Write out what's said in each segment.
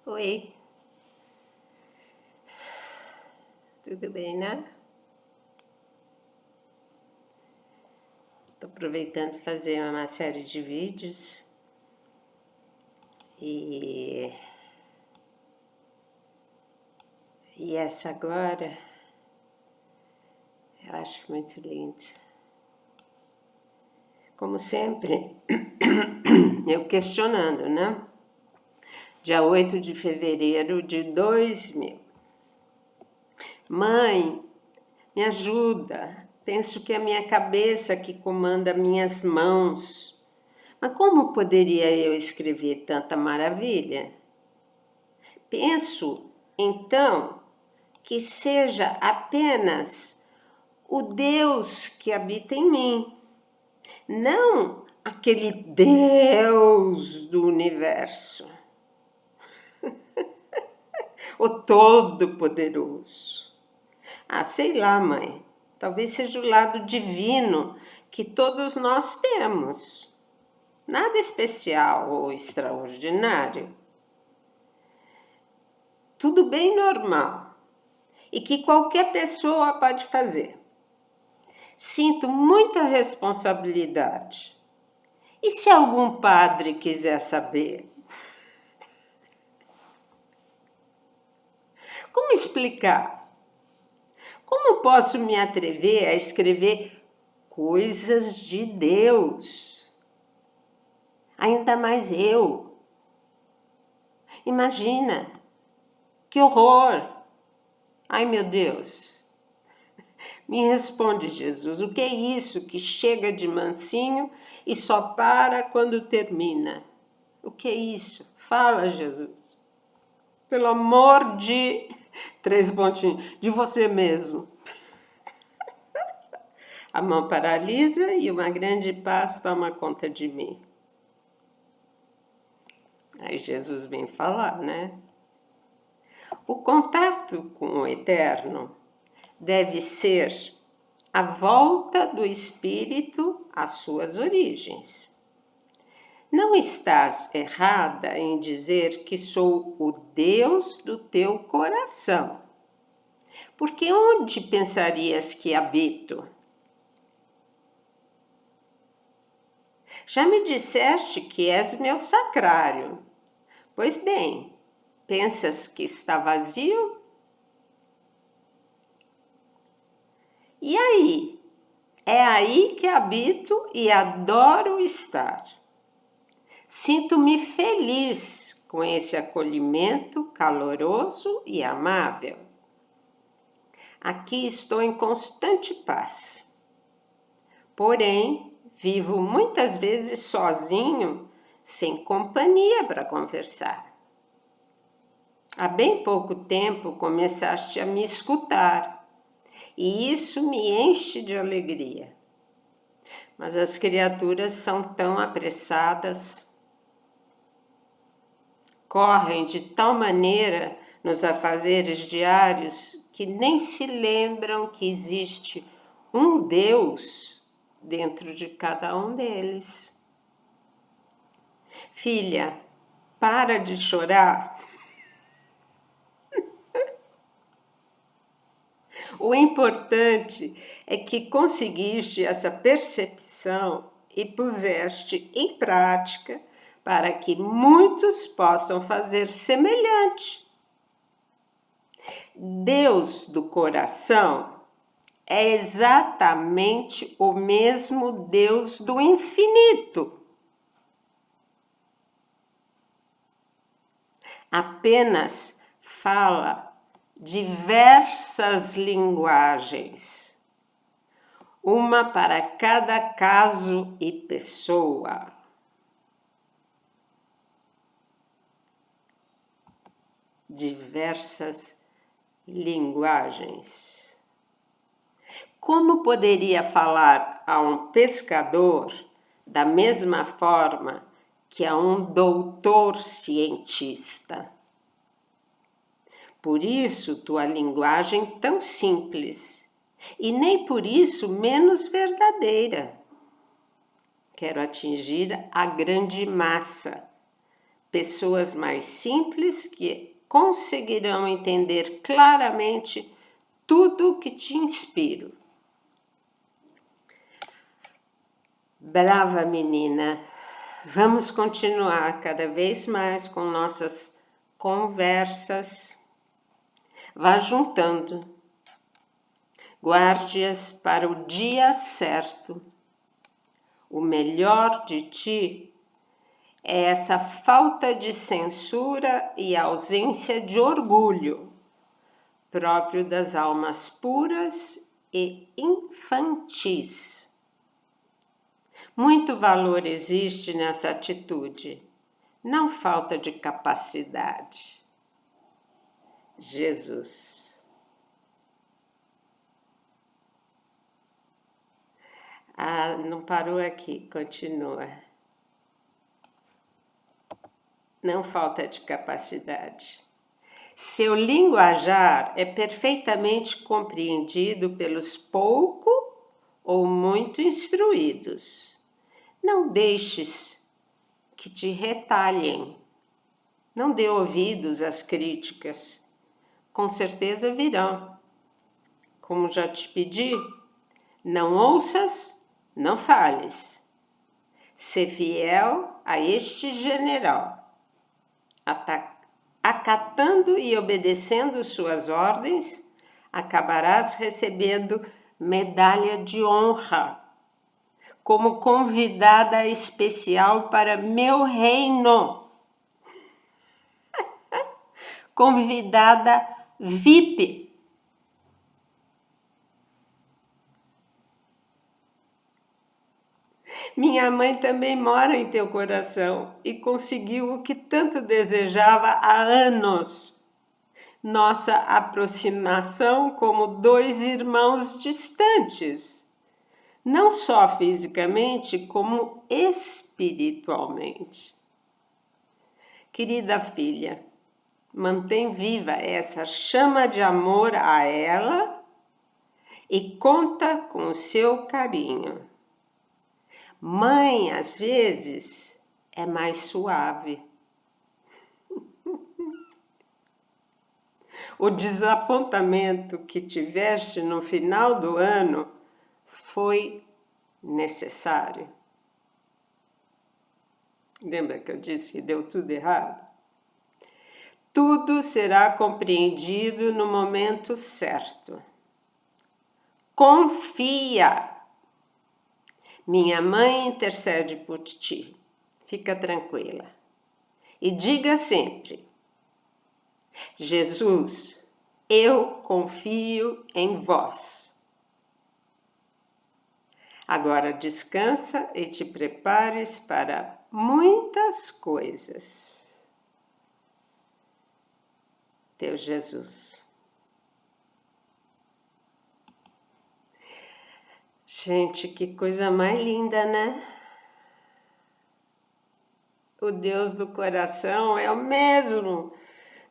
Oi, tudo bem, né? Tô aproveitando para fazer uma série de vídeos e, e essa agora eu acho muito linda. Como sempre, eu questionando, né? Dia 8 de fevereiro de 2000. Mãe, me ajuda. Penso que é a minha cabeça que comanda minhas mãos. Mas como poderia eu escrever tanta maravilha? Penso, então, que seja apenas o Deus que habita em mim, não aquele Deus do universo, o Todo-Poderoso. Ah, sei lá, mãe, talvez seja o lado divino que todos nós temos. Nada especial ou extraordinário. Tudo bem normal e que qualquer pessoa pode fazer. Sinto muita responsabilidade. E se algum padre quiser saber? Como explicar? Como posso me atrever a escrever coisas de Deus? Ainda mais eu. Imagina, que horror! Ai, meu Deus! Me responde, Jesus, o que é isso que chega de mansinho e só para quando termina? O que é isso? Fala, Jesus. Pelo amor de... Três pontinhos. De você mesmo. A mão paralisa e uma grande paz toma conta de mim. Aí Jesus vem falar, né? O contato com o eterno deve ser a volta do espírito às suas origens. Não estás errada em dizer que sou o Deus do teu coração. Porque onde pensarias que habito? Já me disseste que és meu sacrário. Pois bem, pensas que está vazio? E aí? É aí que habito e adoro estar. Sinto-me feliz com esse acolhimento caloroso e amável. Aqui estou em constante paz. Porém, vivo muitas vezes sozinho, sem companhia para conversar. Há bem pouco tempo começaste a me escutar, e isso me enche de alegria. Mas as criaturas são tão apressadas, correm de tal maneira nos afazeres diários que nem se lembram que existe um Deus dentro de cada um deles. Filha, para de chorar. O importante é que conseguiste essa percepção e puseste em prática para que muitos possam fazer semelhante. Deus do coração é exatamente o mesmo Deus do infinito. Apenas fala diversas linguagens, uma para cada caso e pessoa. Diversas linguagens. Como poderia falar a um pescador da mesma forma que a um doutor cientista? Por isso tua linguagem tão simples, e nem por isso menos verdadeira. Quero atingir a grande massa, pessoas mais simples que conseguirão entender claramente tudo o que te inspiro. Brava menina, vamos continuar cada vez mais com nossas conversas. Vá juntando, guarde-as para o dia certo. O melhor de ti é essa falta de censura e ausência de orgulho, próprio das almas puras e infantis. Muito valor existe nessa atitude, não falta de capacidade. Jesus. Ah, não parou aqui, continua. Não falta de capacidade. Seu linguajar é perfeitamente compreendido pelos pouco ou muito instruídos. Não deixes que te retalhem. Não dê ouvidos às críticas. Com certeza virão. Como já te pedi, não ouças, não fales. Sê fiel a este general. Acatando e obedecendo suas ordens, acabarás recebendo medalha de honra, como convidada especial para meu reino. Convidada VIP. Minha mãe também mora em teu coração e conseguiu o que tanto desejava há anos. Nossa aproximação como dois irmãos distantes, não só fisicamente, como espiritualmente. Querida filha, mantém viva essa chama de amor a ela e conta com o seu carinho. Mãe, às vezes, é mais suave. O desapontamento que tiveste no final do ano foi necessário. Lembra que eu disse que deu tudo errado? Tudo será compreendido no momento certo. Confia! Minha mãe intercede por ti. Fica tranquila. E diga sempre: Jesus, eu confio em vós. Agora descansa e te prepares para muitas coisas. Teu Jesus. Gente, que coisa mais linda, né? O Deus do coração é o mesmo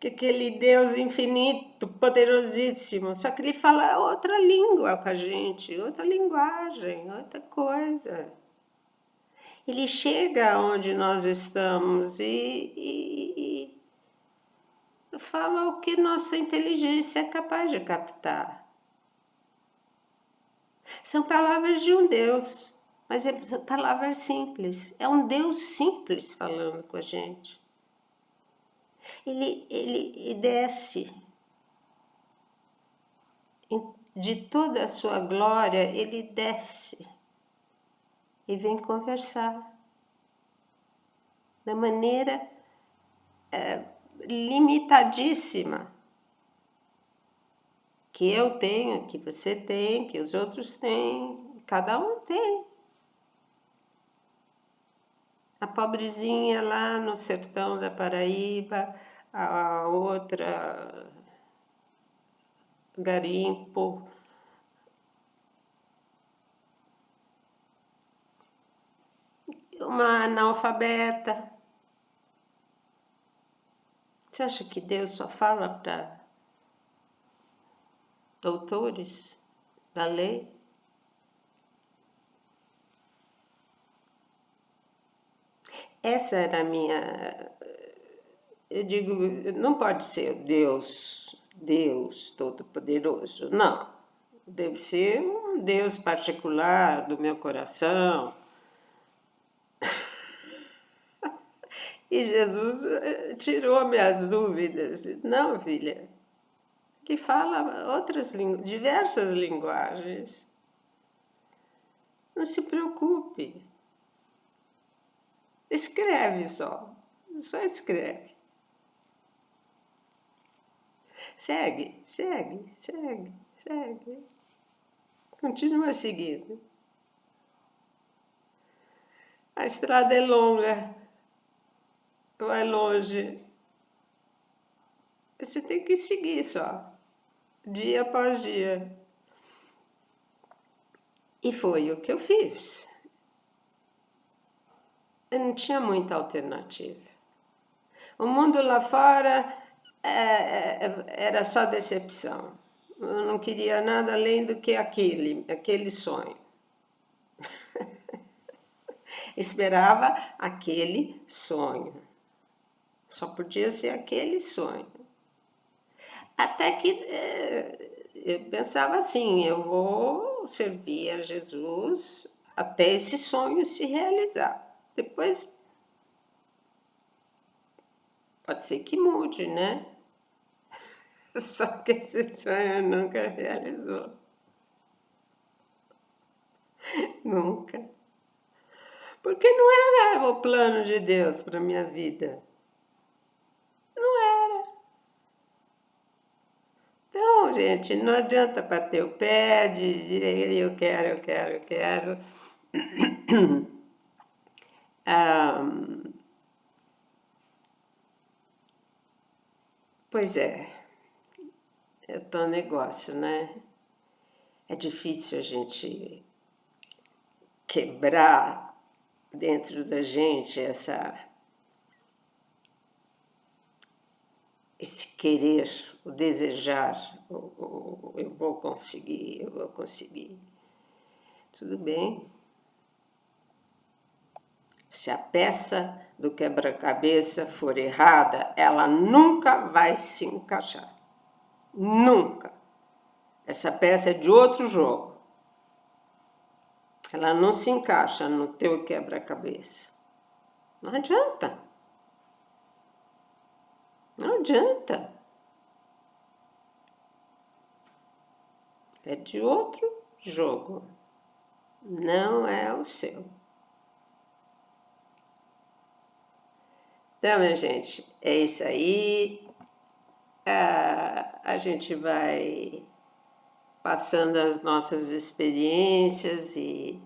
que aquele Deus infinito, poderosíssimo, só que ele fala outra língua com a gente, outra linguagem, outra coisa. Ele chega onde nós estamos e fala o que nossa inteligência é capaz de captar. São palavras de um Deus, mas são palavras simples. É um Deus simples falando com a gente. Ele desce de toda a sua glória, ele desce e vem conversar da maneira limitadíssima que eu tenho, que você tem, que os outros têm, cada um tem. A pobrezinha lá no sertão da Paraíba, a outra garimpo, uma analfabeta. Você acha que Deus só fala para doutores da lei? Essa era a minha eu digo, não pode ser Deus Todo-Poderoso, não. Deve ser um Deus particular do meu coração. E Jesus tirou minhas dúvidas. Não, filha, que fala diversas linguagens. Não se preocupe. Escreve só escreve. Segue. Continua seguindo. A estrada é longa, vai longe. Você tem que seguir só, dia após dia. E foi o que eu fiz. Eu não tinha muita alternativa. O mundo lá fora era só decepção. Eu não queria nada além do que aquele sonho. Esperava aquele sonho. Só podia ser aquele sonho. Até que eu pensava assim, eu vou servir a Jesus até esse sonho se realizar. Depois, pode ser que mude, né? Só que esse sonho nunca realizou. Nunca. Porque não era o plano de Deus para a minha vida. Não era. Então, gente, não adianta bater o pé, dizer eu quero. Pois é tão negócio, né? É difícil a gente quebrar dentro da gente esse querer, o desejar, eu vou conseguir. Tudo bem. Se a peça do quebra-cabeça for errada, ela nunca vai se encaixar. Nunca. Essa peça é de outro jogo. Ela não se encaixa no teu quebra-cabeça. Não adianta. Não adianta. É de outro jogo. Não é o seu. Então, minha gente, é isso aí. A gente vai passando as nossas experiências e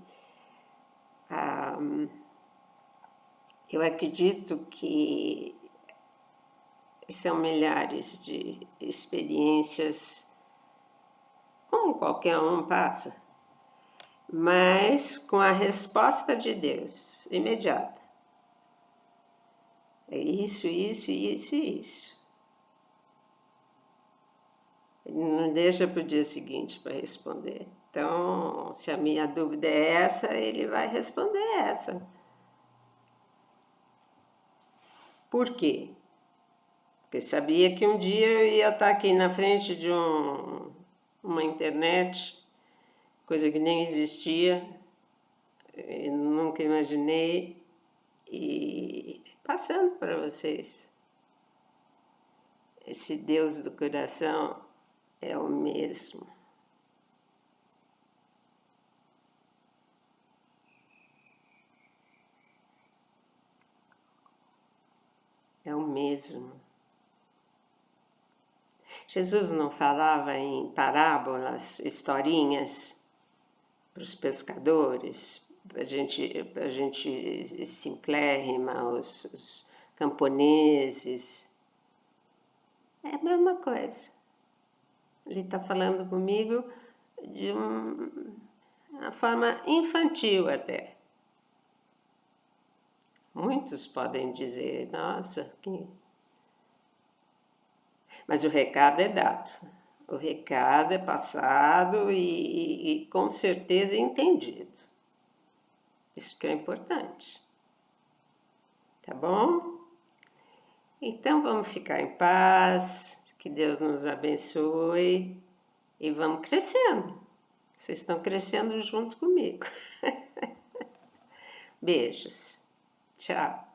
eu acredito que são milhares de experiências, como qualquer um passa, mas com a resposta de Deus imediata. É isso. Ele não deixa para o dia seguinte para responder. Então, se a minha dúvida é essa, ele vai responder essa. Por quê? Porque sabia que um dia eu ia estar aqui na frente de uma internet, coisa que nem existia, eu nunca imaginei, e passando para vocês. Esse Deus do coração é o mesmo. É o mesmo. Jesus não falava em parábolas, historinhas para os pescadores, para a gente simplérrima, os camponeses. É a mesma coisa. Ele está falando comigo de uma forma infantil até. Muitos podem dizer, nossa, que... Mas o recado é dado. O recado é passado e com certeza entendido. Isso que é importante. Tá bom? Então vamos ficar em paz, que Deus nos abençoe e vamos crescendo. Vocês estão crescendo junto comigo. Beijos. Tchau.